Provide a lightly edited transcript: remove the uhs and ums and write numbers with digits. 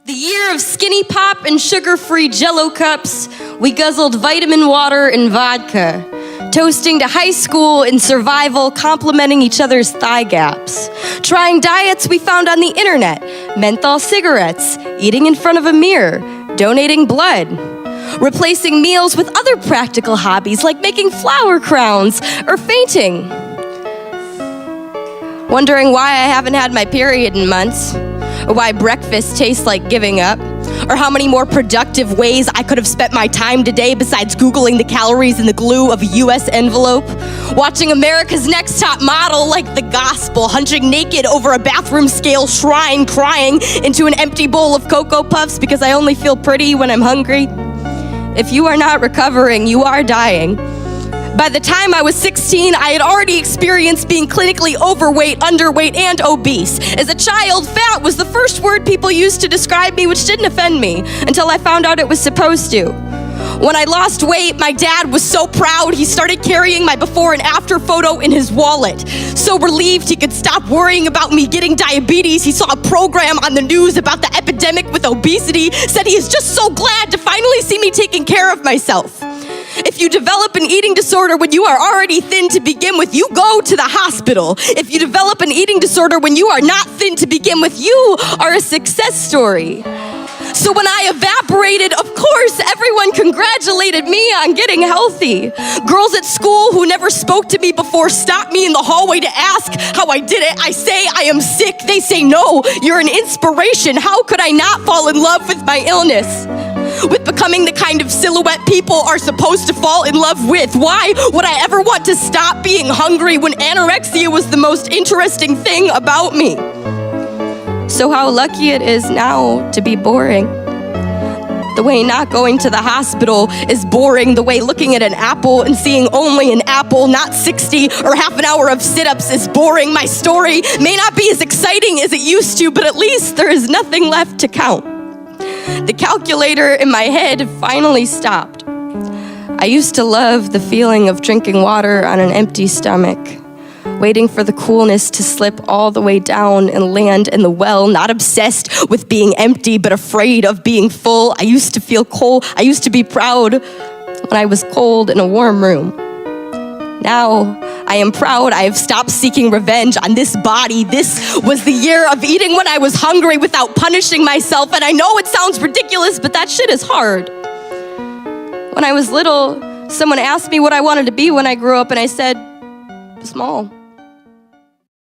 The year of skinny pop and sugar-free Jell-O cups, we guzzled vitamin water and vodka, toasting to high school and survival, complimenting each other's thigh gaps, trying diets we found on the internet, menthol cigarettes, eating in front of a mirror, donating blood, replacing meals with other practical hobbies like making flower crowns or fainting, wondering why I haven't had my period in months, or why breakfast tastes like giving up, or how many more productive ways I could have spent my time today besides Googling the calories in the glue of a US envelope, watching America's Next Top Model like the gospel, hunching naked over a bathroom scale shrine, crying into an empty bowl of Cocoa Puffs because I only feel pretty when I'm hungry. If you are not recovering, you are dying. By the time I was 16, I had already experienced being clinically overweight, underweight, and obese. As a child, fat was the first word people used to describe me, which didn't offend me until I found out it was supposed to. When I lost weight, my dad was so proud he started carrying my before and after photo in his wallet. So relieved he could stop worrying about me getting diabetes, he saw a program on the news about the epidemic with obesity, said he is just so glad to finally see me taking care of myself. If you develop an eating disorder when you are already thin to begin with, you go to the hospital. If you develop an eating disorder when you are not thin to begin with, you are a success story. So when I evaporated, of course, everyone congratulated me on getting healthy. Girls at school who never spoke to me before stopped me in the hallway to ask how I did it. I say I am sick. They say, no, you're an inspiration. How could I not fall in love with my illness? With becoming the kind of silhouette people are supposed to fall in love with. Why would I ever want to stop being hungry when anorexia was the most interesting thing about me? So how lucky it is now to be boring. The way not going to the hospital is boring. The way looking at an apple and seeing only an apple, not 60 or half an hour of sit-ups is boring. My story may not be as exciting as it used to, but at least there is nothing left to count. The calculator in my head finally stopped. I used to love the feeling of drinking water on an empty stomach, waiting for the coolness to slip all the way down and land in the well, not obsessed with being empty, but afraid of being full. I used to feel cold. I used to be proud when I was cold in a warm room. Now, I am proud I have stopped seeking revenge on this body. This was the year of eating when I was hungry without punishing myself. And I know it sounds ridiculous, but that shit is hard. When I was little, someone asked me what I wanted to be when I grew up, and I said, small.